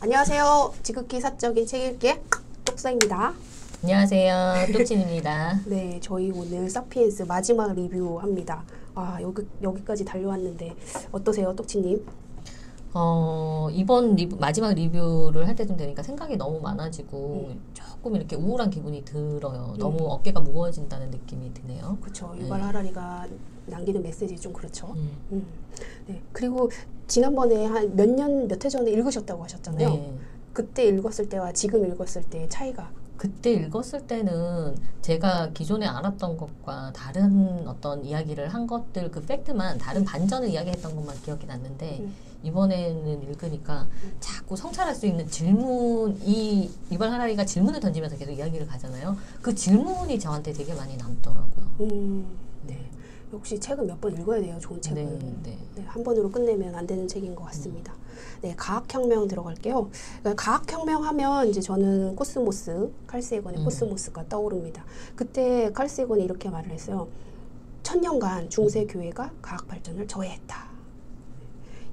안녕하세요. 지극히 사적인 책 읽기의 똑사입니다. 안녕하세요. 똑진입니다. 네, 저희 오늘 사피엔스 마지막 리뷰합니다. 아, 여기까지 달려왔는데 어떠세요, 똑치님? 이번 마지막 리뷰를 할 때쯤 되니까 생각이 너무 많아지고 조금 이렇게 우울한 기분이 들어요. 너무 어깨가 무거워진다는 느낌이 드네요. 그렇죠. 유발 하라리가 남기는 메시지 좀 그렇죠. 네, 그리고 지난번에 한 몇 해 전에 읽으셨다고 하셨잖아요. 네. 그때 읽었을 때와 지금 읽었을 때의 차이가? 그때 읽었을 때는 제가 기존에 알았던 것과 다른 어떤 이야기를 한 것들, 그 팩트만 다른 반전을 이야기했던 것만 기억이 났는데 이번에는 읽으니까 자꾸 성찰할 수 있는 질문이, 유발 하라리가 질문을 던지면서 계속 이야기를 가잖아요. 그 질문이 저한테 되게 많이 남더라고요. 네. 역시 책은 몇 번 읽어야 돼요. 좋은 책은. 네. 네, 한 번으로 끝내면 안 되는 책인 것 같습니다. 네, 과학혁명 들어갈게요. 그러니까 과학혁명 하면 이제 저는 코스모스, 칼 세이건의 코스모스가 떠오릅니다. 그때 칼 세이건이 이렇게 말을 했어요. 1000년간 중세 교회가 과학 발전을 저해했다.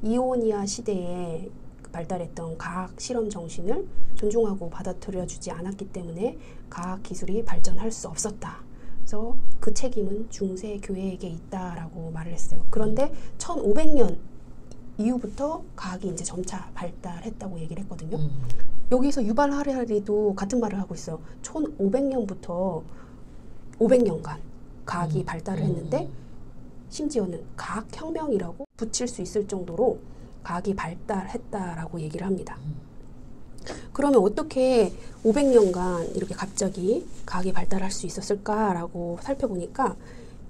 이오니아 시대에 발달했던 과학 실험 정신을 존중하고 받아들여주지 않았기 때문에 과학 기술이 발전할 수 없었다. 그래서 그 책임은 중세 교회에게 있다라고 말을 했어요. 그런데 1500년 이후부터 과학이 이제 점차 발달했다고 얘기를 했거든요. 여기서 유발 하라리도 같은 말을 하고 있어요. 1500년부터 500년간 과학이 발달을 했는데 심지어는 과학혁명이라고 붙일 수 있을 정도로 과학이 발달했다라고 얘기를 합니다. 그러면 어떻게 500년간 이렇게 갑자기 과학이 발달할 수 있었을까라고 살펴보니까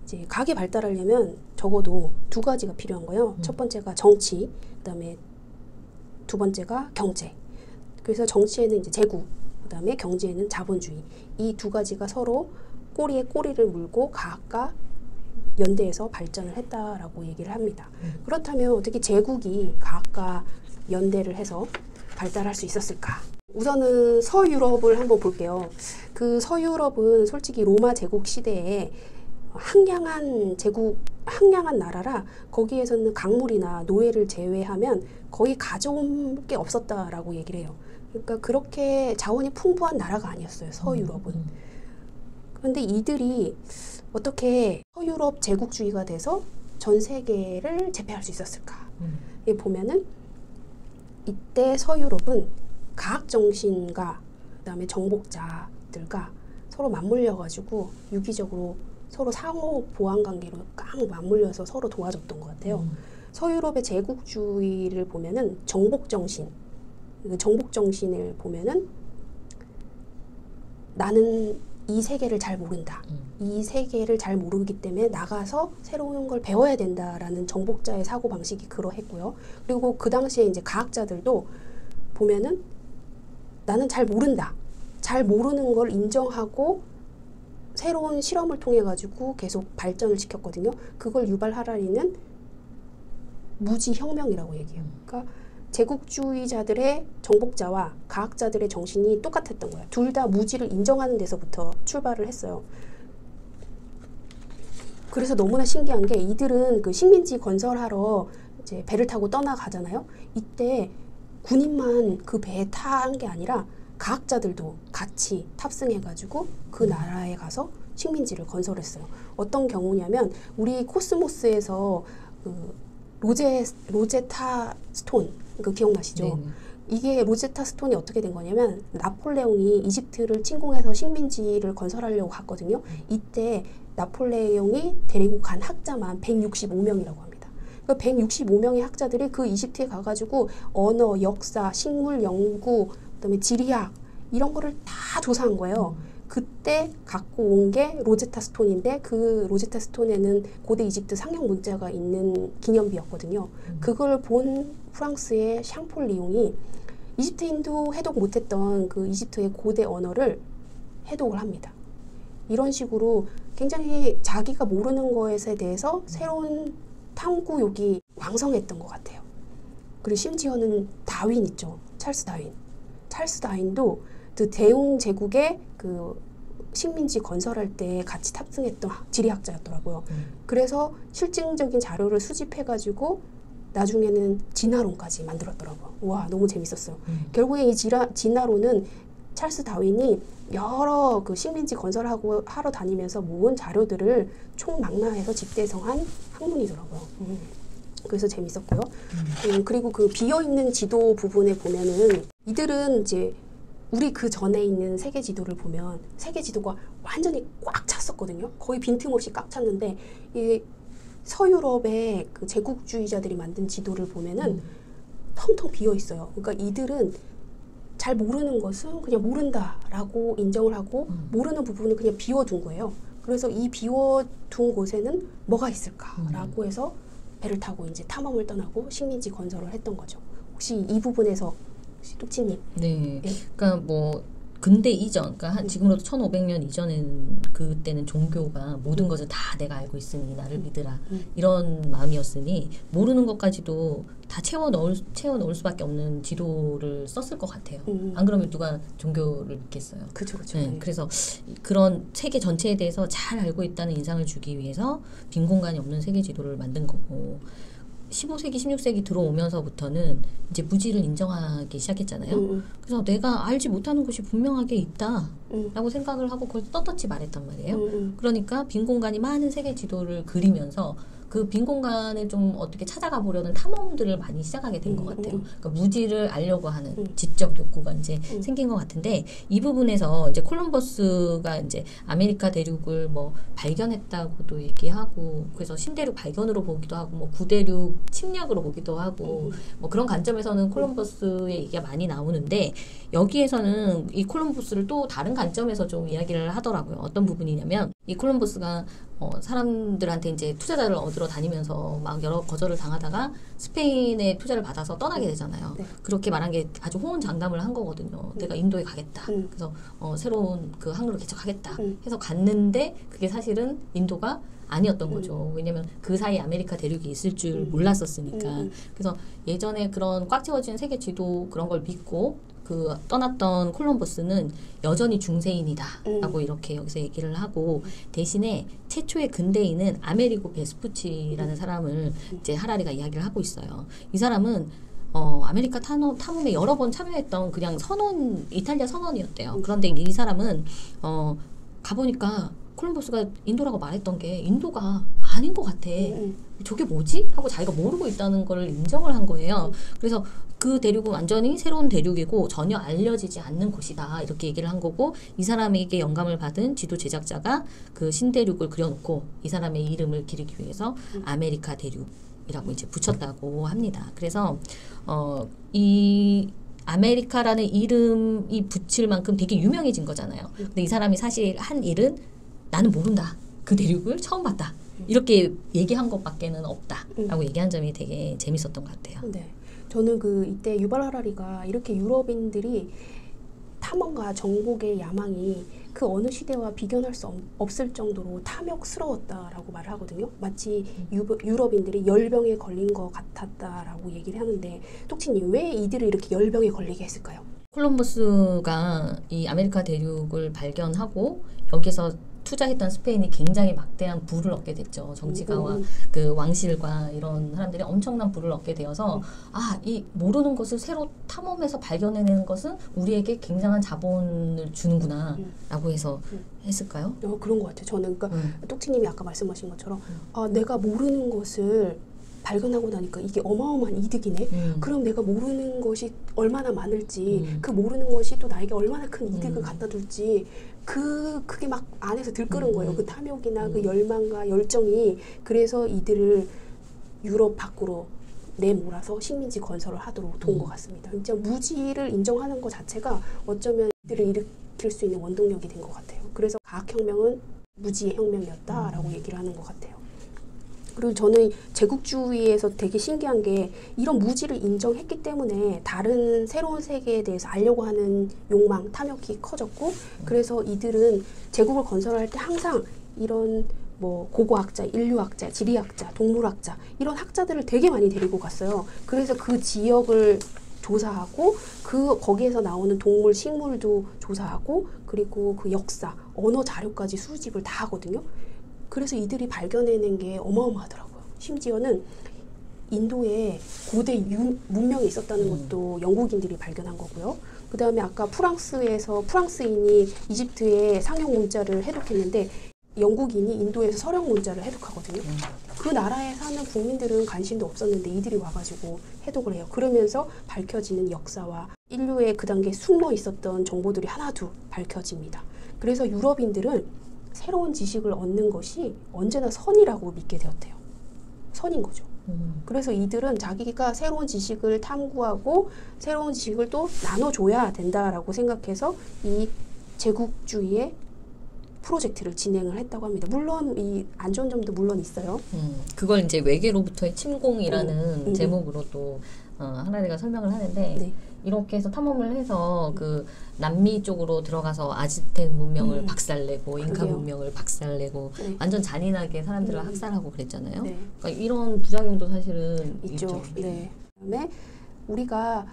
이제 과학이 발달하려면 적어도 두 가지가 필요한 거예요. 첫 번째가 정치, 그다음에 두 번째가 경제. 그래서 정치에는 이제 제국, 그다음에 경제에는 자본주의. 이 두 가지가 서로 꼬리에 꼬리를 물고 과학과 연대해서 발전을 했다라고 얘기를 합니다. 그렇다면 어떻게 제국이 과학과 연대를 해서 발달할 수 있었을까? 우선은 서유럽을 한번 볼게요. 그 서유럽은 솔직히 로마 제국 시대에 항량한 나라라 거기에서는 강물이나 노예를 제외하면 거의 가져온 게 없었다라고 얘기를 해요. 그러니까 그렇게 자원이 풍부한 나라가 아니었어요, 서유럽은. 그런데 이들이 어떻게 서유럽 제국주의가 돼서 전 세계를 제패할 수 있었을까? 보면은 이때 서유럽은 과학 정신과 그다음에 정복자들과 서로 맞물려가지고 유기적으로 서로 상호 보완 관계로 깡 맞물려서 서로 도와줬던 것 같아요. 서유럽의 제국주의를 보면은 정복 정신을 보면은 나는 이 세계를 잘 모른다. 이 세계를 잘 모르기 때문에 나가서 새로운 걸 배워야 된다라는 정복자의 사고 방식이 그러했고요. 그리고 그 당시에 이제 과학자들도 보면은 나는 잘 모른다. 잘 모르는 걸 인정하고 새로운 실험을 통해 가지고 계속 발전을 시켰거든요. 그걸 유발 하라리는 무지혁명이라고 얘기해요. 그러니까 제국주의자들의 정복자와 과학자들의 정신이 똑같았던 거예요. 둘 다 무지를 인정하는 데서부터 출발을 했어요. 그래서 너무나 신기한 게 이들은 그 식민지 건설하러 이제 배를 타고 떠나가잖아요. 이때 군인만 그 배에 탄 게 아니라 과학자들도 같이 탑승해가지고 그 나라에 가서 식민지를 건설했어요. 어떤 경우냐면 우리 코스모스에서 그 로제타 스톤 그 기억나시죠? 네네. 이게 로제타 스톤이 어떻게 된 거냐면 나폴레옹이 이집트를 침공해서 식민지를 건설하려고 갔거든요. 이때 나폴레옹이 데리고 간 학자만 165명이라고 합니다. 그 165명의 학자들이 그 이집트에 가가지고 언어, 역사, 식물 연구, 그다음에 지리학 이런 거를 다 조사한 거예요. 그때 갖고 온 게 로제타 스톤인데 그 로제타 스톤에는 고대 이집트 상형 문자가 있는 기념비였거든요. 그걸 본 프랑스의 샹폴리옹이 이집트인도 해독 못했던 그 이집트의 고대 언어를 해독을 합니다. 이런 식으로 굉장히 자기가 모르는 것에 대해서 새로운 탐구욕이 왕성했던 것 같아요. 그리고 심지어는 다윈 있죠. 찰스 다윈도 그 대웅 제국의 그 식민지 건설할 때 같이 탑승했던 지리학자였더라고요. 그래서 실증적인 자료를 수집해가지고 나중에는 진화론까지 만들었더라고요. 와, 너무 재밌었어요. 결국에 이 진화론은 찰스 다윈이 여러 그 식민지 건설하고 하러 다니면서 모은 자료들을 총망라해서 집대성한 학문이더라고요. 그래서 재밌었고요. 그리고 그 비어있는 지도 부분에 보면은 이들은 이제 우리 그 전에 있는 세계 지도를 보면 세계 지도가 완전히 꽉 찼었거든요. 거의 빈틈없이 꽉 찼는데 이 서유럽의 그 제국주의자들이 만든 지도를 보면은 텅텅 비어 있어요. 그러니까 이들은 잘 모르는 것은 그냥 모른다라고 인정을 하고 모르는 부분은 그냥 비워둔 거예요. 그래서 이 비워둔 곳에는 뭐가 있을까라고 해서 배를 타고 이제 탐험을 떠나고 식민지 건설을 했던 거죠. 혹시 이 부분에서 뚝치님? 네. 그러니까 뭐 근대 이전, 그러니까 지금으로부터 1500년 이전엔 그때는 종교가 모든 것을 다 내가 알고 있으니 나를 믿으라 이런 마음이었으니 모르는 것까지도 다 채워 넣을 수밖에 없는 지도를 썼을 것 같아요. 안 그러면 누가 종교를 믿겠어요. 그렇죠. 네, 그래서 그런 세계 전체에 대해서 잘 알고 있다는 인상을 주기 위해서 빈 공간이 없는 세계 지도를 만든 거고. 15세기, 16세기 들어오면서부터는 이제 무지를 인정하기 시작했잖아요. 그래서 내가 알지 못하는 것이 분명하게 있다라고 생각을 하고 그걸 떳떳이 말했단 말이에요. 그러니까 빈 공간이 많은 세계 지도를 그리면서 그 빈 공간을 좀 어떻게 찾아가 보려는 탐험들을 많이 시작하게 된 것 같아요. 그러니까 무지를 알려고 하는 지적 욕구가 이제 생긴 것 같은데 이 부분에서 이제 콜럼버스가 이제 아메리카 대륙을 뭐 발견했다고도 얘기하고 그래서 신대륙 발견으로 보기도 하고 뭐 구대륙 침략으로 보기도 하고 뭐 그런 관점에서는 콜럼버스의 얘기가 많이 나오는데 여기에서는 이 콜럼버스를 또 다른 관점에서 좀 이야기를 하더라고요. 어떤 부분이냐면 이 콜럼버스가 사람들한테 이제 투자자를 얻으러 다니면서 막 여러 거절을 당하다가 스페인의 투자를 받아서 떠나게 되잖아요. 네. 그렇게 말한 게 아주 호언장담을 한 거거든요. 내가 인도에 가겠다. 그래서 새로운 그 항로를 개척하겠다. 해서 갔는데 그게 사실은 인도가 아니었던 거죠. 왜냐면 그 사이에 아메리카 대륙이 있을 줄 몰랐었으니까. 그래서 예전에 그런 꽉 채워진 세계 지도 그런 걸 믿고 그 떠났던 콜럼버스는 여전히 중세인이다라고 이렇게 여기서 얘기를 하고 대신에 최초의 근대인은 아메리고 베스푸치라는 사람을 이제 하라리가 이야기를 하고 있어요. 이 사람은 아메리카 탐험에 여러 번 참여했던 그냥 이탈리아 선원이었대요. 그런데 이 사람은 가보니까 콜럼버스가 인도라고 말했던 게 인도가 아닌 것 같아. 저게 뭐지? 하고 자기가 모르고 있다는 걸 인정을 한 거예요. 그래서 그 대륙은 완전히 새로운 대륙이고 전혀 알려지지 않는 곳이다. 이렇게 얘기를 한 거고 이 사람에게 영감을 받은 지도 제작자가 그 신대륙을 그려놓고 이 사람의 이름을 기리기 위해서 아메리카 대륙이라고 이제 붙였다고 합니다. 그래서 이 아메리카라는 이름이 붙일 만큼 되게 유명해진 거잖아요. 근데 이 사람이 사실 한 일은 나는 모른다. 그 대륙을 처음 봤다. 이렇게 얘기한 것밖에는 없다라고 얘기한 점이 되게 재밌었던 것 같아요. 네. 저는 이때 유발 하라리가 이렇게 유럽인들이 탐험과 정복의 야망이 그 어느 시대와 비견할 수 없을 정도로 탐욕스러웠다라고 말을 하거든요. 마치 유럽인들이 열병에 걸린 것 같았다라고 얘기를 하는데 톡치님 왜 이들을 이렇게 열병에 걸리게 했을까요? 콜럼버스가 이 아메리카 대륙을 발견하고 여기서 투자했던 스페인이 굉장히 막대한 부를 얻게 됐죠. 정치가와 그 왕실과 이런 사람들이 엄청난 부를 얻게 되어서 이 모르는 것을 새로 탐험해서 발견해내는 것은 우리에게 굉장한 자본을 주는구나 라고 해서 했을까요? 그런 것 같아요. 저는 그러니까 똑치님이 아까 말씀하신 것처럼 내가 모르는 것을 발견하고 나니까 이게 어마어마한 이득이네. 그럼 내가 모르는 것이 얼마나 많을지 그 모르는 것이 또 나에게 얼마나 큰 이득을 갖다 줄지 그게 막 안에서 들끓은 거예요. 그 탐욕이나 그 열망과 열정이. 그래서 이들을 유럽 밖으로 내몰아서 식민지 건설을 하도록 도운 것 같습니다. 진짜 무지를 인정하는 것 자체가 어쩌면 이들을 일으킬 수 있는 원동력이 된 것 같아요. 그래서 과학혁명은 무지의 혁명이었다라고 얘기를 하는 것 같아요. 그리고 저는 제국주의에서 되게 신기한 게 이런 무지를 인정했기 때문에 다른 새로운 세계에 대해서 알려고 하는 욕망, 탐욕이 커졌고 그래서 이들은 제국을 건설할 때 항상 이런 뭐 고고학자, 인류학자, 지리학자, 동물학자 이런 학자들을 되게 많이 데리고 갔어요. 그래서 그 지역을 조사하고 거기에서 나오는 동물, 식물도 조사하고 그리고 그 역사, 언어 자료까지 수집을 다 하거든요. 그래서 이들이 발견해낸 게 어마어마하더라고요. 심지어는 인도에 고대 문명이 있었다는 것도 영국인들이 발견한 거고요. 그 다음에 아까 프랑스에서 프랑스인이 이집트에 상형 문자를 해독했는데 영국인이 인도에서 서령 문자를 해독하거든요. 그 나라에 사는 국민들은 관심도 없었는데 이들이 와가지고 해독을 해요. 그러면서 밝혀지는 역사와 인류의 그 단계에 숨어 있었던 정보들이 하나둘 밝혀집니다. 그래서 유럽인들은 새로운 지식을 얻는 것이 언제나 선이라고 믿게 되었대요. 선인 거죠. 그래서 이들은 자기가 새로운 지식을 탐구하고 새로운 지식을 또 나눠줘야 된다라고 생각해서 이 제국주의의 프로젝트를 진행을 했다고 합니다. 물론 이 안 좋은 점도 물론 있어요. 그걸 이제 외계로부터의 침공이라는 제목으로 또 하나리가 설명을 하는데 네. 이렇게 해서 탐험을 해서 그 남미 쪽으로 들어가서 아즈텍 문명을 박살내고 잉카 그래요. 문명을 박살내고 네. 완전 잔인하게 사람들을 학살하고 그랬잖아요. 네. 그러니까 이런 부작용도 사실은 있죠. 네. 그다음에 우리가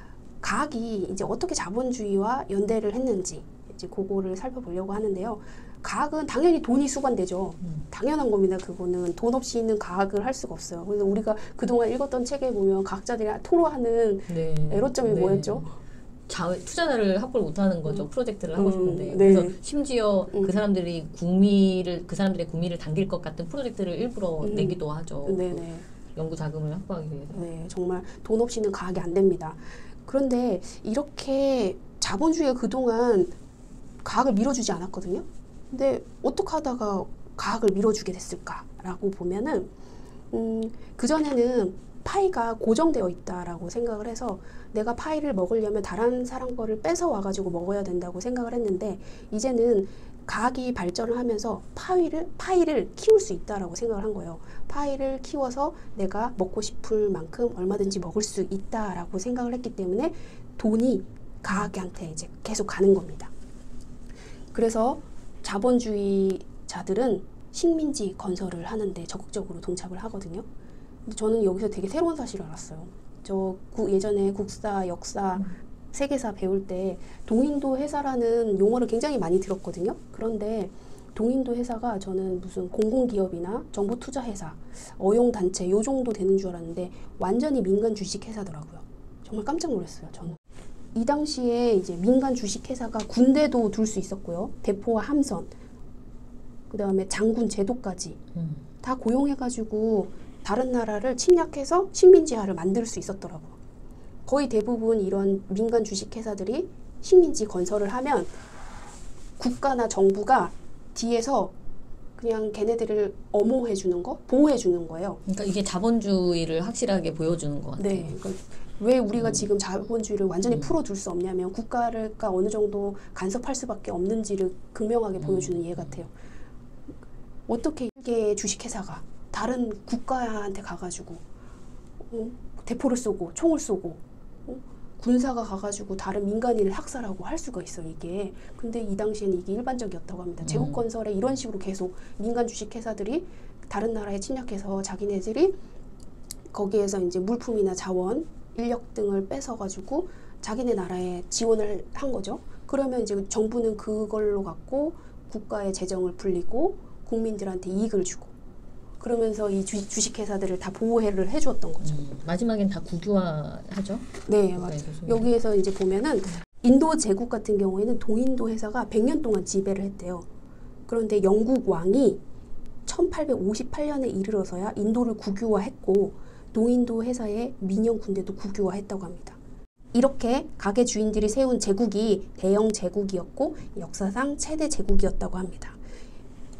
과학이 이제 어떻게 자본주의와 연대를 했는지 이제 그거를 살펴보려고 하는데요. 과학은 당연히 돈이 수반되죠. 당연한 겁니다. 그거는 돈 없이 있는 과학을 할 수가 없어요. 그래서 우리가 그동안 읽었던 책에 보면 과학자들이 토로하는 애로점이 뭐였죠? 투자를 확보를 못하는 거죠. 프로젝트를 하고 싶은데. 네. 그래서 심지어 그 사람들의 구미를 당길 것 같은 프로젝트를 일부러 내기도 하죠. 네네. 연구 자금을 확보하기 위해서. 네, 정말 돈 없이는 과학이 안 됩니다. 그런데 이렇게 자본주의가 그동안 과학을 밀어주지 않았거든요. 근데 어떻게 하다가 과학을 밀어주게 됐을까라고 보면은 그전에는 파이가 고정되어 있다라고 생각을 해서 내가 파이를 먹으려면 다른 사람 거를 뺏어 와가지고 먹어야 된다고 생각을 했는데 이제는 과학이 발전을 하면서 파이를 키울 수 있다라고 생각을 한 거예요. 파이를 키워서 내가 먹고 싶을 만큼 얼마든지 먹을 수 있다라고 생각을 했기 때문에 돈이 과학한테 이제 계속 가는 겁니다. 그래서 자본주의자들은 식민지 건설을 하는데 적극적으로 동참을 하거든요. 근데 저는 여기서 되게 새로운 사실을 알았어요. 예전에 국사, 역사, 세계사 배울 때 동인도 회사라는 용어를 굉장히 많이 들었거든요. 그런데 동인도 회사가 저는 무슨 공공기업이나 정부 투자회사, 어용단체 요 정도 되는 줄 알았는데 완전히 민간 주식회사더라고요. 정말 깜짝 놀랐어요, 저는. 이 당시에 이제 민간 주식회사가 군대도 둘 수 있었고요. 대포와 함선, 그 다음에 장군 제도까지 다 고용해가지고 다른 나라를 침략해서 식민지화를 만들 수 있었더라고요. 거의 대부분 이런 민간 주식회사들이 식민지 건설을 하면 국가나 정부가 뒤에서 그냥 걔네들을 엄호해주는 거, 보호해주는 거예요. 그러니까 이게 자본주의를 확실하게 보여주는 것 같아요. 네. 그러니까 왜 우리가 지금 자본주의를 완전히 풀어둘 수 없냐면 국가가 어느 정도 간섭할 수밖에 없는지를 극명하게 보여주는 예 같아요. 어떻게 이게 주식회사가 다른 국가한테 가가지고 대포를 쏘고 총을 쏘고 군사가 가가지고 다른 민간인을 학살하고 할 수가 있어요, 이게. 근데 이 당시에는 이게 일반적이었다고 합니다. 제국건설에 이런 식으로 계속 민간 주식회사들이 다른 나라에 침략해서 자기네들이 거기에서 이제 물품이나 자원, 인력 등을 뺏어가지고 자기네 나라에 지원을 한 거죠. 그러면 이제 정부는 그걸로 갖고 국가의 재정을 불리고 국민들한테 이익을 주고 그러면서 이 주식회사들을 다 보호를 해주었던 거죠. 마지막엔 다 국유화하죠? 네, 맞아요. 여기에서 이제 보면은 인도 제국 같은 경우에는 동인도 회사가 100년 동안 지배를 했대요. 그런데 영국 왕이 1858년에 이르러서야 인도를 국유화했고 동인도 회사의 민영 군대도 국유화했다고 합니다. 이렇게 가게 주인들이 세운 제국이 대영 제국이었고 역사상 최대 제국이었다고 합니다.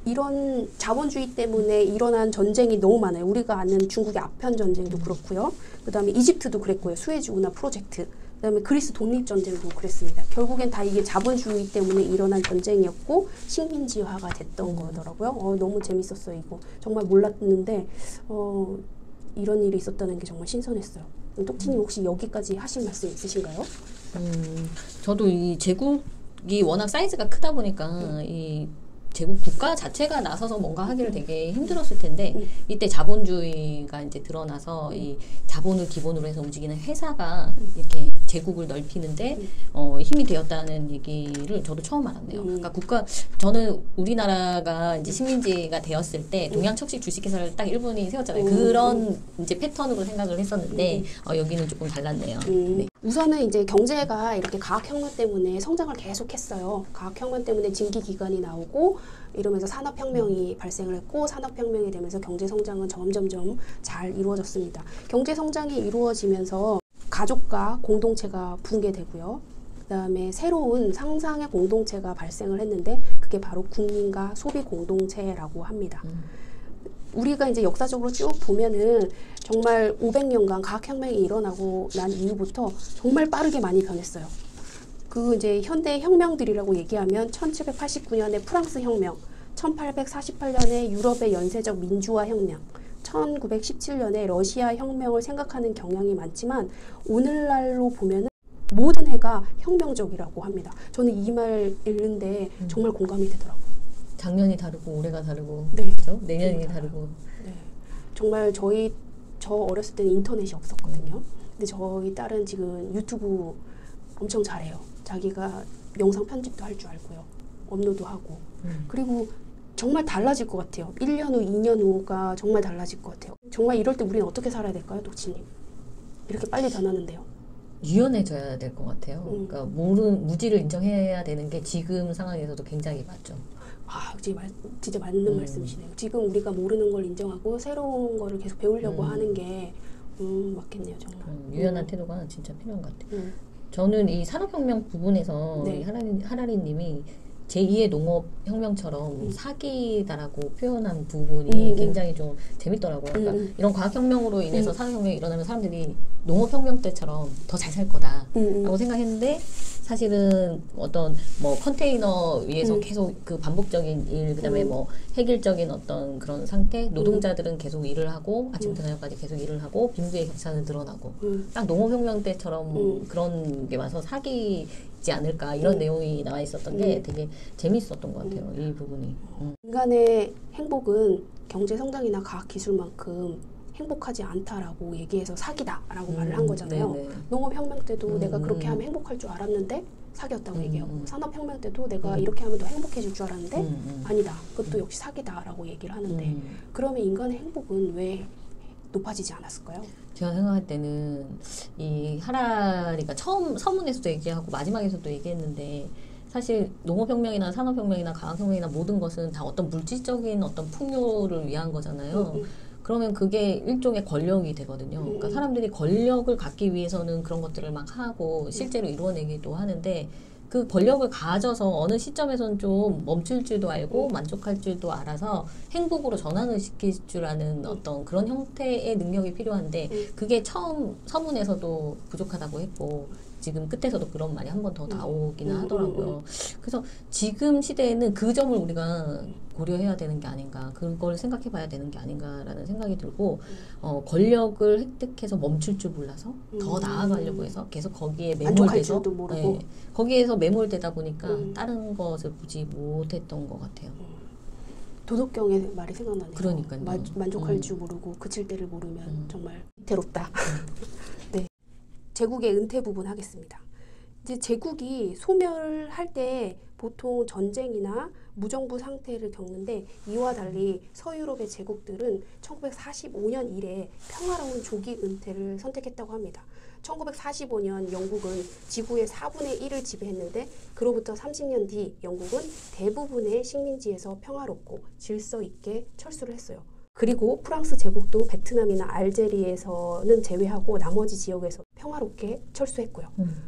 이런 자본주의 때문에 일어난 전쟁이 너무 많아요. 우리가 아는 중국의 아편 전쟁도 그렇고요. 그 다음에 이집트도 그랬고요. 수에즈 운하 프로젝트. 그 다음에 그리스 독립전쟁도 그랬습니다. 결국엔 다 이게 자본주의 때문에 일어난 전쟁이었고 식민지화가 됐던 거더라고요. 너무 재밌었어요. 이거 정말 몰랐는데 이런 일이 있었다는 게 정말 신선했어요. 똑치님 혹시 여기까지 하실 말씀 있으신가요? 저도 이 제국이 워낙 사이즈가 크다 보니까 이 제국 국가 자체가 나서서 뭔가 하기를 되게 힘들었을 텐데 이때 자본주의가 이제 드러나서 이 자본을 기본으로 해서 움직이는 회사가 이렇게 제국을 넓히는데 힘이 되었다는 얘기를 저도 처음 알았네요. 그러니까 저는 우리나라가 이제 식민지가 되었을 때 동양척식 주식회사를 딱 일본이 세웠잖아요. 그런 이제 패턴으로 생각을 했었는데 여기는 조금 달랐네요. 네. 우선은 이제 경제가 이렇게 과학혁명 때문에 성장을 계속했어요. 과학혁명 때문에 증기기관이 나오고 이러면서 산업혁명이 발생을 했고 산업혁명이 되면서 경제성장은 점점점 잘 이루어졌습니다. 경제성장이 이루어지면서 가족과 공동체가 붕괴되고요. 그 다음에 새로운 상상의 공동체가 발생을 했는데 그게 바로 국민과 소비 공동체라고 합니다. 우리가 이제 역사적으로 쭉 보면은 정말 500년간 과학혁명이 일어나고 난 이후부터 정말 빠르게 많이 변했어요. 그 이제 현대 혁명들이라고 얘기하면 1789년에 프랑스 혁명, 1848년에 유럽의 연쇄적 민주화 혁명, 1917년에 러시아 혁명을 생각하는 경향이 많지만 오늘날로 보면은 모든 해가 혁명적이라고 합니다. 저는 이 말 읽는데 정말 공감이 되더라고요. 작년이 다르고 올해가 다르고 네. 그렇죠? 내년이 다르고. 네. 정말 저 어렸을 때는 인터넷이 없었거든요. 근데 저희 딸은 지금 유튜브 엄청 잘해요. 자기가 영상 편집도 할 줄 알고요. 업로드하고. 그리고 정말 달라질 것 같아요. 1년 후, 2년 후가 정말 달라질 것 같아요. 정말 이럴 때 우리는 어떻게 살아야 될까요, 독치님? 이렇게 빨리 변하는데요. 유연해져야 될 것 같아요. 그러니까 무지를 인정해야 되는 게 지금 상황에서도 굉장히 맞죠. 아, 진짜 맞는 말씀이시네요. 지금 우리가 모르는 걸 인정하고 새로운 거를 계속 배우려고 하는 게 맞겠네요, 정말. 유연한 태도가 진짜 필요한 것 같아요. 저는 이 산업혁명 부분에서 네. 하라리님이 제2의 농업혁명처럼 사기다라고 표현한 부분이 굉장히 좀 재밌더라고요. 그러니까 이런 과학혁명으로 인해서 산업혁명이 일어나면 사람들이 농업혁명 때처럼 더 잘 살 거다라고 생각했는데 사실은 어떤 뭐 컨테이너 위에서 계속 그 반복적인 일, 그다음에 뭐 획일적인 어떤 그런 상태, 노동자들은 계속 일을 하고 아침부터 저녁까지 계속 일을 하고 빈부의 격차는 늘어나고 딱 농업혁명 때처럼 그런 게 와서 사기지 않을까 이런 내용이 나와 있었던 게 되게 재밌었던 것 같아요. 이 부분이. 인간의 행복은 경제 성장이나 과학 기술만큼 행복하지 않다라고 얘기해서 사기다라고 말을 한 거잖아요. 네네. 농업혁명 때도 내가 그렇게 하면 행복할 줄 알았는데 사기였다고 얘기하고 산업혁명 때도 내가 이렇게 하면 더 행복해질 줄 알았는데 아니다. 그것도 역시 사기다라고 얘기를 하는데 그러면 인간의 행복은 왜 높아지지 않았을까요? 제가 생각할 때는 이 하라리가 처음 서문에서도 얘기하고 마지막에서도 얘기했는데 사실 농업혁명이나 산업혁명이나 과학혁명이나 모든 것은 다 어떤 물질적인 어떤 풍요를 위한 거잖아요. 그러면 그게 일종의 권력이 되거든요. 그러니까 사람들이 권력을 갖기 위해서는 그런 것들을 막 하고 실제로 이루어내기도 하는데 그 권력을 가져서 어느 시점에서는 좀 멈출 줄도 알고 만족할 줄도 알아서 행복으로 전환을 시킬 줄 아는 어떤 그런 형태의 능력이 필요한데 그게 처음 서문에서도 부족하다고 했고 지금 끝에서도 그런 말이 한 번 더 나오기는 하더라고요. 그래서 지금 시대에는 그 점을 우리가 고려해야 되는 게 아닌가, 그걸 생각해 봐야 되는 게 아닌가라는 생각이 들고 권력을 획득해서 멈출 줄 몰라서 더 나아가려고 해서 계속 거기에 매몰돼서 네, 거기에서 매몰되다 보니까 다른 것을 보지 못했던 것 같아요. 도덕경의 말이 생각나네요. 그러니까요. 만족할 줄 모르고 그칠 때를 모르면 정말 위태롭다. 네. 제국의 은퇴 부분 하겠습니다. 이제 제국이 소멸할 때 보통 전쟁이나 무정부 상태를 겪는데 이와 달리 서유럽의 제국들은 1945년 이래 평화로운 조기 은퇴를 선택했다고 합니다. 1945년 영국은 지구의 4분의 1을 지배했는데 그로부터 30년 뒤 영국은 대부분의 식민지에서 평화롭고 질서 있게 철수를 했어요. 그리고 프랑스 제국도 베트남이나 알제리에서는 제외하고 나머지 지역에서 평화롭게 철수했고요.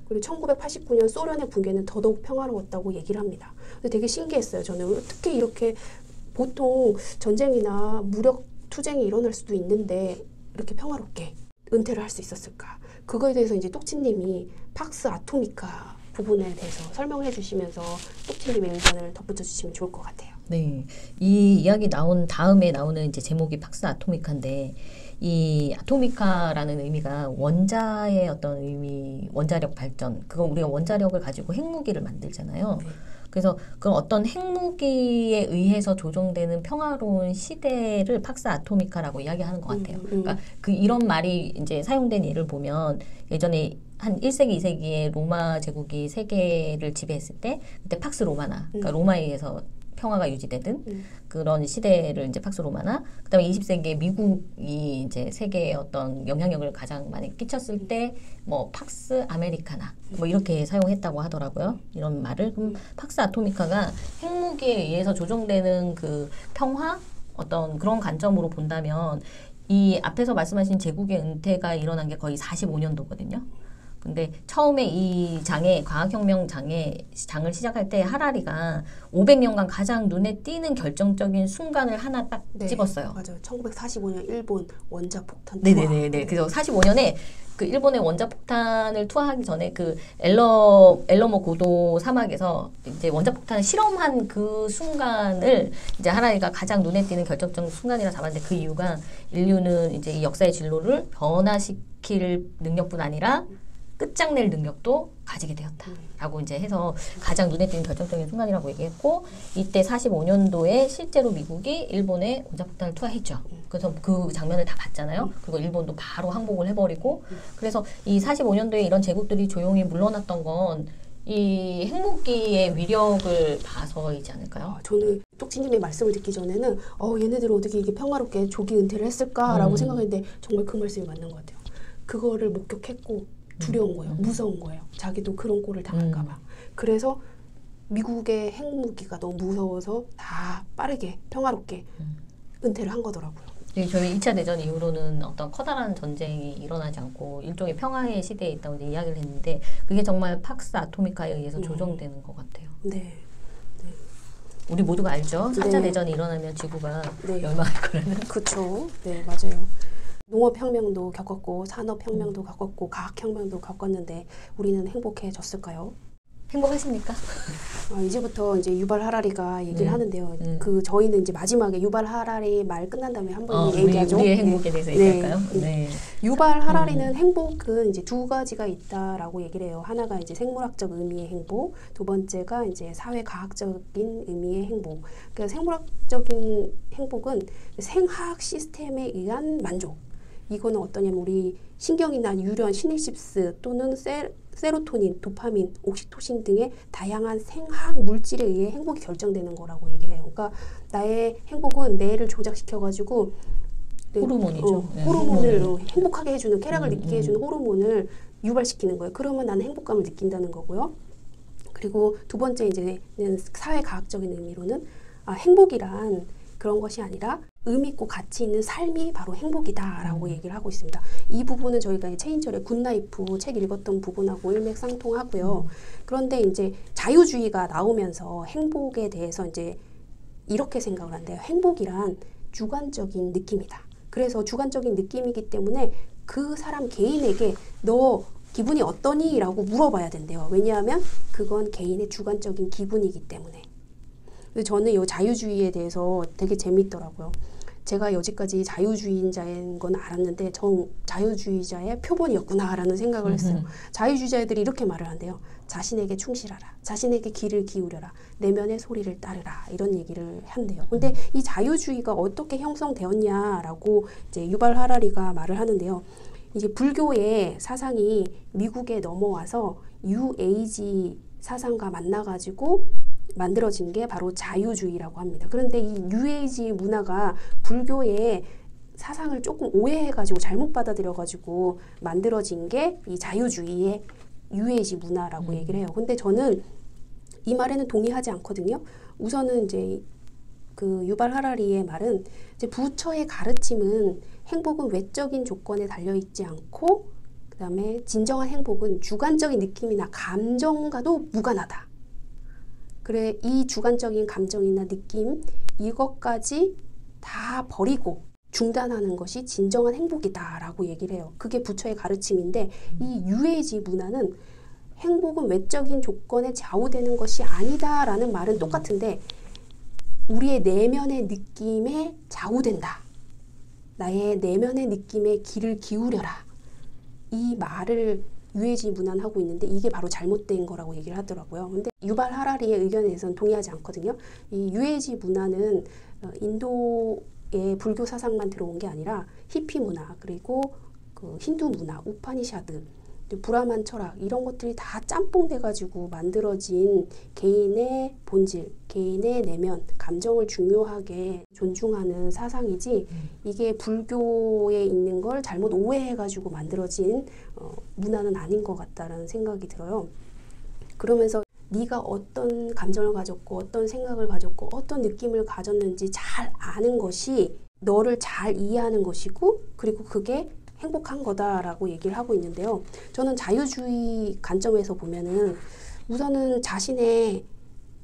그리고 1989년 소련의 붕괴는 더더욱 평화로웠다고 얘기를 합니다. 근데 되게 신기했어요. 저는 특히 이렇게 보통 전쟁이나 무력 투쟁이 일어날 수도 있는데 이렇게 평화롭게 은퇴를 할 수 있었을까? 그거에 대해서 이제 똑치님이 팍스 아토미카 부분에 대해서 설명해 주시면서 똑치님의 의견을 덧붙여 주시면 좋을 것 같아요. 네, 이 이야기 나온 다음에 나오는 이제 제목이 팍스 아토미카인데 이 아토미카라는 의미가 원자의 어떤 의미, 원자력 발전. 그거 우리가 원자력을 가지고 핵무기를 만들잖아요. 그래서 그 어떤 핵무기에 의해서 조종되는 평화로운 시대를 팍스 아토미카라고 이야기하는 것 같아요. 그러니까 그 이런 말이 이제 사용된 예를 보면 예전에 한 1세기, 2세기에 로마 제국이 세계를 지배했을 때 그때 팍스 로마나 그러니까 로마에 의해서 평화가 유지되던 그런 시대를 이제 팍스 로마나 그다음에 20세기에 미국이 이제 세계에 어떤 영향력을 가장 많이 끼쳤을 때 뭐 팍스 아메리카나 뭐 이렇게 사용했다고 하더라고요. 이런 말을. 그럼 팍스 아토미카가 핵무기에 의해서 조종되는 그 평화 어떤 그런 관점으로 본다면 이 앞에서 말씀하신 제국의 은퇴가 일어난 게 거의 45년도거든요. 근데 처음에 이 장애, 과학혁명 장을 시작할 때 하라리가 500년간 가장 눈에 띄는 결정적인 순간을 하나 딱 집었어요. 맞아요. 1945년 일본 원자폭탄 투하. 네네네. 그래서 45년에 그 일본의 원자폭탄을 투하하기 전에 그 엘러모 고도 사막에서 이제 원자폭탄을 실험한 그 순간을 이제 하라리가 가장 눈에 띄는 결정적 순간이라 잡았는데 그 이유가 인류는 이제 이 역사의 진로를 변화시킬 능력뿐 아니라 끝장낼 능력도 가지게 되었다라고 이제 해서 가장 눈에 띄는 결정적인 순간이라고 얘기했고 이때 45년도에 실제로 미국이 일본에 원자폭탄을 투하했죠. 그래서 그 장면을 다 봤잖아요. 그리고 일본도 바로 항복을 해버리고 그래서 이 45년도에 이런 제국들이 조용히 물러났던 건 이 핵무기의 위력을 봐서이지 않을까요? 저는 똑치님의 말씀을 듣기 전에는 얘네들은 어떻게 이게 평화롭게 조기 은퇴를 했을까라고 생각했는데 정말 그 말씀이 맞는 것 같아요. 그거를 목격했고 두려운 거예요. 무서운 거예요. 자기도 그런 꼴을 당할까 봐. 그래서 미국의 핵무기가 너무 무서워서 다 빠르게 평화롭게 은퇴를 한 거더라고요. 저희 2차 대전 이후로는 어떤 커다란 전쟁이 일어나지 않고 일종의 평화의 시대에 있다고 이제 이야기를 했는데 그게 정말 팍스 아토미카에 의해서 조정되는 것 같아요. 네. 우리 모두가 알죠? 4차 대전이 일어나면 지구가 멸망할 거라는. 그렇죠. 네, 맞아요. 농업혁명도 겪었고 산업혁명도 겪었고 과학혁명도 겪었는데 우리는 행복해졌을까요? 행복하십니까? 이제부터 이제 유발 하라리가 얘기를 하는데요. 그 저희는 이제 마지막에 유발 하라리 말 끝난 다음에 한번 얘기하죠. 우리의 행복에 대해서 얘기할까요? 네. 유발 하라리는 행복은 이제 두 가지가 있다라고 얘기를 해요. 하나가 이제 생물학적 의미의 행복, 두 번째가 이제 사회과학적인 의미의 행복. 그래서 생물학적인 행복은 생화학 시스템에 의한 만족. 이거는 어떠냐면 우리 신경이나 유련, 시냅시스 또는 세로토닌, 도파민, 옥시토신 등의 다양한 생화학 물질에 의해 행복이 결정되는 거라고 얘기를 해요. 그러니까 나의 행복은 뇌를 조작시켜가지고 호르몬이죠. 호르몬을 행복하게 해주는, 쾌락을 느끼게 해주는 호르몬을 유발시키는 거예요. 그러면 나는 행복감을 느낀다는 거고요. 그리고 두 번째 이제는 사회과학적인 의미로는 행복이란 그런 것이 아니라 의미 있고 가치 있는 삶이 바로 행복이다라고 얘기를 하고 있습니다. 이 부분은 저희가 최인철의 굿나이프 책 읽었던 부분하고 일맥상통하고요. 그런데 이제 자유주의가 나오면서 행복에 대해서 이제 이렇게 생각을 한대요. 행복이란 주관적인 느낌이다. 그래서 주관적인 느낌이기 때문에 그 사람 개인에게 너 기분이 어떠니? 라고 물어봐야 된대요. 왜냐하면 그건 개인의 주관적인 기분이기 때문에. 저는 이 자유주의에 대해서 되게 재밌더라고요. 제가 여지까지 자유주의자인 건 알았는데 자유주의자의 표본이었구나라는 생각을 했어요. 자유주의자들이 이렇게 말을 한대요. 자신에게 충실하라. 자신에게 귀를 기울여라. 내면의 소리를 따르라. 이런 얘기를 한대요. 근데 이 자유주의가 어떻게 형성되었냐라고 이제 유발 하라리가 말을 하는데요. 이제 불교의 사상이 미국에 넘어와서 뉴에이지 사상과 만나가지고 만들어진 게 바로 자유주의라고 합니다. 그런데 이 뉴에이지 문화가 불교의 사상을 조금 오해해가지고 잘못 받아들여가지고 만들어진 게 이 자유주의의 뉴에이지 문화라고 얘기를 해요. 근데 저는 이 말에는 동의하지 않거든요. 우선은 이제 그 유발 하라리의 말은 이제 부처의 가르침은 행복은 외적인 조건에 달려있지 않고 그다음에 진정한 행복은 주관적인 느낌이나 감정과도 무관하다. 그래 이 주관적인 감정이나 느낌 이것까지 다 버리고 중단하는 것이 진정한 행복이다라고 얘기를 해요. 그게 부처의 가르침인데 이 뉴에이지 문화는 행복은 외적인 조건에 좌우되는 것이 아니다라는 말은 똑같은데 우리의 내면의 느낌에 좌우된다. 나의 내면의 느낌에 귀를 기울여라. 이 말을 유해지 문안하고 있는데 이게 바로 잘못된 거라고 얘기를 하더라고요. 근데 유발 하라리의 의견에 대해서는 동의하지 않거든요. 이 유해지 문화는 인도의 불교 사상만 들어온 게 아니라 히피 문화 그리고 그 힌두 문화, 우파니샤드, 브라만 철학 이런 것들이 다 짬뽕돼가지고 만들어진 개인의 본질, 개인의 내면, 감정을 중요하게 존중하는 사상이지 이게 불교에 있는 걸 잘못 오해해가지고 만들어진 문화는 아닌 것 같다라는 생각이 들어요. 그러면서 네가 어떤 감정을 가졌고 어떤 생각을 가졌고 어떤 느낌을 가졌는지 잘 아는 것이 너를 잘 이해하는 것이고 그리고 그게 행복한 거다라고 얘기를 하고 있는데요. 저는 자유주의 관점에서 보면은 우선은 자신의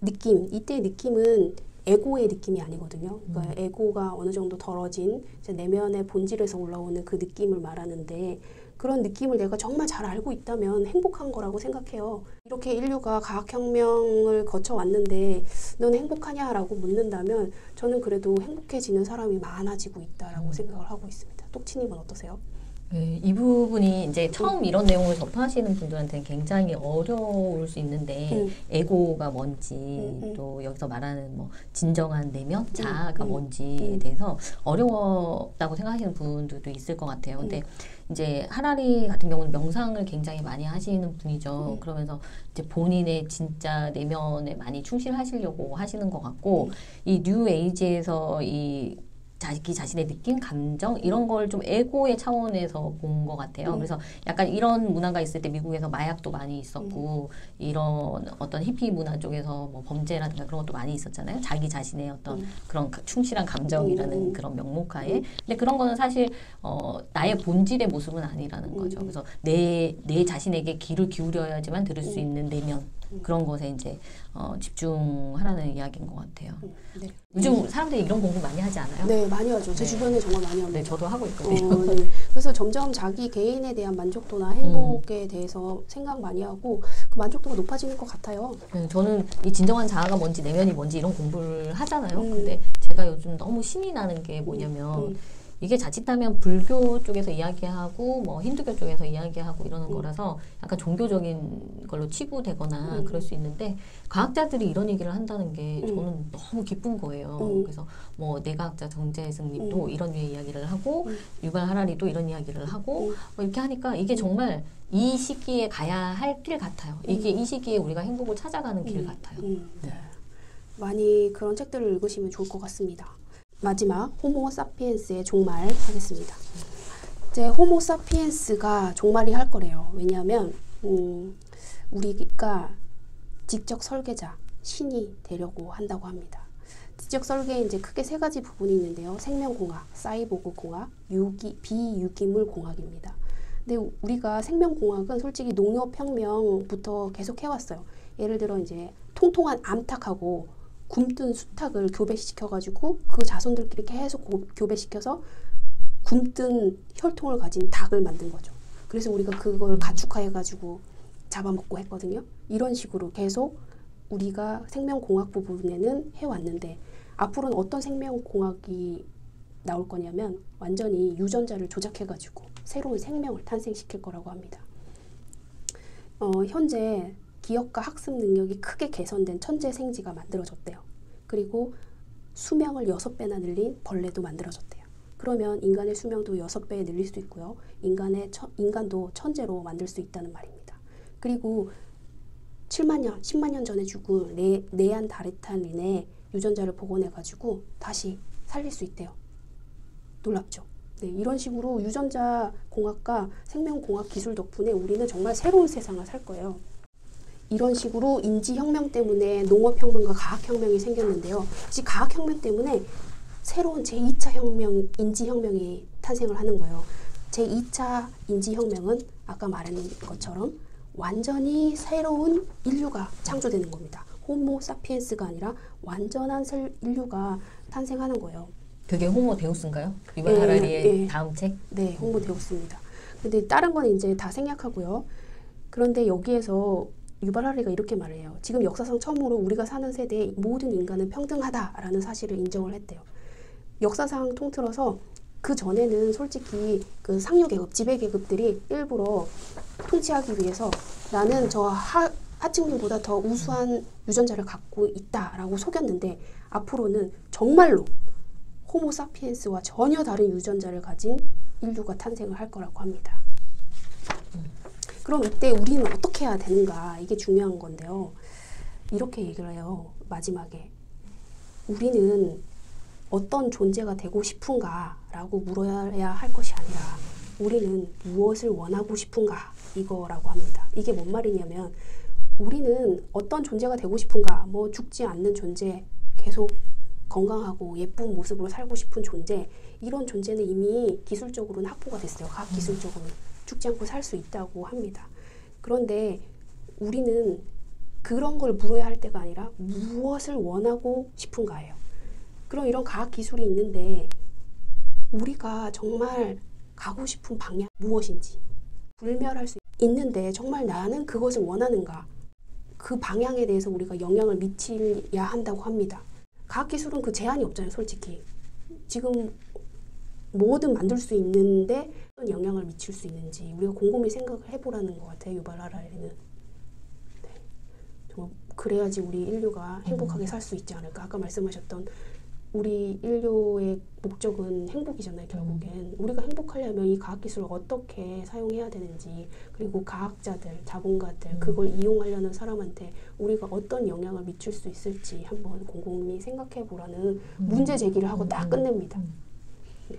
느낌, 이때의 느낌은 에고의 느낌이 아니거든요. 그러니까 에고가 어느 정도 덜어진 내면의 본질에서 올라오는 그 느낌을 말하는데 그런 느낌을 내가 정말 잘 알고 있다면 행복한 거라고 생각해요. 이렇게 인류가 과학혁명을 거쳐왔는데 넌 행복하냐라고 묻는다면 저는 그래도 행복해지는 사람이 많아지고 있다라고 생각을 하고 있습니다. 똑치님은 어떠세요? 네, 이 부분이 이제 처음 이런 내용을 접하시는 분들한테는 굉장히 어려울 수 있는데 에고가 뭔지 또 여기서 말하는 뭐 진정한 내면, 자아가 뭔지에 대해서 어려웠다고 생각하시는 분들도 있을 것 같아요. 근데 이제 하라리 같은 경우는 명상을 굉장히 많이 하시는 분이죠. 그러면서 이제 본인의 진짜 내면에 많이 충실하시려고 하시는 것 같고 이 뉴 에이지에서 이 자기 자신의 느낌, 감정 이런 걸 좀 에고의 차원에서 본 것 같아요. 그래서 약간 이런 문화가 있을 때 미국에서 마약도 많이 있었고 이런 어떤 히피 문화 쪽에서 뭐 범죄라든가 그런 것도 많이 있었잖아요. 자기 자신의 어떤 그런 충실한 감정이라는 그런 명목하에. 근데 그런 거는 사실 나의 본질의 모습은 아니라는 거죠. 그래서 내 자신에게 귀를 기울여야지만 들을 수 있는 내면 그런 것에 이제 집중하라는 이야기인 것 같아요. 네. 요즘 사람들이 이런 공부 많이 하지 않아요? 네, 많이 하죠. 제 네. 주변에 정말 많이 합니다. 네, 저도 하고 있거든요. 네. 그래서 점점 자기 개인에 대한 만족도나 행복에 대해서 생각 많이 하고 그 만족도가 높아지는 것 같아요. 네, 저는 이 진정한 자아가 뭔지 내면이 뭔지 이런 공부를 하잖아요. 근데 제가 요즘 너무 신이 나는 게 뭐냐면 이게 자칫하면 불교 쪽에서 이야기하고 뭐 힌두교 쪽에서 이야기하고 이러는 거라서 약간 종교적인 걸로 치부되거나 그럴 수 있는데 과학자들이 이런 얘기를 한다는 게 저는 너무 기쁜 거예요. 그래서 뭐 내과학자 정재승님도 이런 류의 이야기를 하고 유발 하라리도 이런 이야기를 하고 뭐 이렇게 하니까 이게 정말 이 시기에 가야 할 길 같아요. 이게 이 시기에 우리가 행복을 찾아가는 길 같아요. 네. 많이 그런 책들을 읽으시면 좋을 것 같습니다. 마지막 호모 사피엔스의 종말 하겠습니다. 이제 호모 사피엔스가 종말이 할 거래요. 왜냐하면 우리가 지적 설계자 신이 되려고 한다고 합니다. 지적 설계에 이제 크게 세 가지 부분이 있는데요. 생명공학, 사이보그 공학, 비유기물 공학입니다. 근데 우리가 생명공학은 솔직히 농업혁명부터 계속 해왔어요. 예를 들어 이제 통통한 암탉하고 굼뜬 수탉을 교배시켜가지고 그 자손들끼리 계속 교배시켜서 굼뜬 혈통을 가진 닭을 만든 거죠. 그래서 우리가 그걸 가축화해가지고 잡아먹고 했거든요. 이런 식으로 계속 우리가 생명공학 부분에는 해왔는데 앞으로는 어떤 생명공학이 나올 거냐면 완전히 유전자를 조작해가지고 새로운 생명을 탄생시킬 거라고 합니다. 현재 기억과 학습 능력이 크게 개선된 천재생쥐가 만들어졌대요. 그리고 수명을 6배나 늘린 벌레도 만들어졌대요. 그러면 인간의 수명도 6배에 늘릴 수 있고요. 인간도 천재로 만들 수 있다는 말입니다. 그리고 7만 년, 10만 년 전에 죽은 네안데르탈인의 유전자를 복원해가지고 다시 살릴 수 있대요. 놀랍죠? 네, 이런 식으로 유전자 공학과 생명공학 기술 덕분에 우리는 정말 새로운 세상을 살 거예요. 이런 식으로 인지혁명 때문에 농업혁명과 과학혁명이 생겼는데요. 이 과학혁명 때문에 새로운 제2차 혁명, 인지혁명이 탄생을 하는 거예요. 제2차 인지혁명은 아까 말한 것처럼 완전히 새로운 인류가 창조되는 겁니다. 호모 사피엔스가 아니라 완전한 인류가 탄생하는 거예요. 그게 호모 데우스인가요? 유발 하라리의 다음 책? 네, 호모 데우스입니다. 근데 다른 건 이제 다 생략하고요. 그런데 여기에서 유발 하라리가 이렇게 말해요. 지금 역사상 처음으로 우리가 사는 세대의 모든 인간은 평등하다라는 사실을 인정을 했대요. 역사상 통틀어서 그 전에는 솔직히 그 상류계급, 지배계급들이 일부러 통치하기 위해서 나는 저 하층민보다 더 우수한 유전자를 갖고 있다라고 속였는데 앞으로는 정말로 호모사피엔스와 전혀 다른 유전자를 가진 인류가 탄생을 할 거라고 합니다. 그럼 이때 우리는 어떻게 해야 되는가? 이게 중요한 건데요. 이렇게 얘기를 해요. 마지막에. 우리는 어떤 존재가 되고 싶은가라고 물어야 할 것이 아니라 우리는 무엇을 원하고 싶은가? 이거라고 합니다. 이게 뭔 말이냐면 우리는 어떤 존재가 되고 싶은가? 뭐 죽지 않는 존재, 계속 건강하고 예쁜 모습으로 살고 싶은 존재, 이런 존재는 이미 기술적으로는 확보가 됐어요. 과학 기술적으로는 죽지 않고 살 수 있다고 합니다. 그런데 우리는 그런 걸 물어야 할 때가 아니라 무엇을 원하고 싶은가예요. 그럼 이런 과학 기술이 있는데 우리가 정말 가고 싶은 방향 무엇인지 불멸할 수 있는데 정말 나는 그것을 원하는가? 그 방향에 대해서 우리가 영향을 미쳐야 한다고 합니다. 과학기술은 그 제한이 없잖아요, 솔직히. 지금 뭐든 만들 수 있는데 어떤 영향을 미칠 수 있는지 우리가 곰곰이 생각을 해보라는 것 같아요, 유발 하라리는. 네. 정말 그래야지 우리 인류가 행복하게 살 수 있지 않을까. 아까 말씀하셨던 우리 인류의 목적은 행복이잖아요, 결국엔. 우리가 행복하려면 이 과학기술을 어떻게 사용해야 되는지, 그리고 과학자들, 자본가들, 그걸 이용하려는 사람한테 우리가 어떤 영향을 미칠 수 있을지 한번 곰곰이 생각해 보라는 문제 제기를 하고 딱 끝냅니다. 네.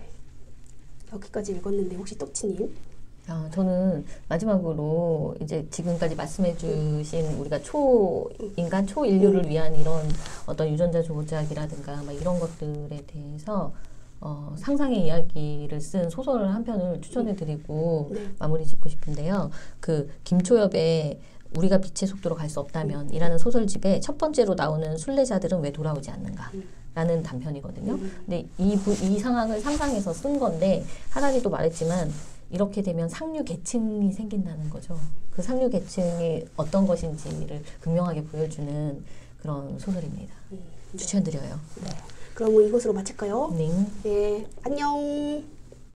여기까지 읽었는데 혹시 떡치님? 저는 마지막으로 이제 지금까지 말씀해주신 우리가 초인간, 초인류를 위한 이런 어떤 유전자 조작이라든가 막 이런 것들에 대해서 상상의 이야기를 쓴 소설을 한 편을 추천해드리고 마무리 짓고 싶은데요. 그 김초엽의 우리가 빛의 속도로 갈 수 없다면 이라는 소설집에 첫 번째로 나오는 순례자들은 왜 돌아오지 않는가 라는 단편이거든요. 근데 이 상황을 상상해서 쓴 건데 하라리도 말했지만 이렇게 되면 상류 계층이 생긴다는 거죠. 그 상류 계층이 어떤 것인지를 극명하게 보여주는 그런 소설입니다. 추천드려요. 네. 그럼 이것으로 마칠까요? 네. 네. 안녕.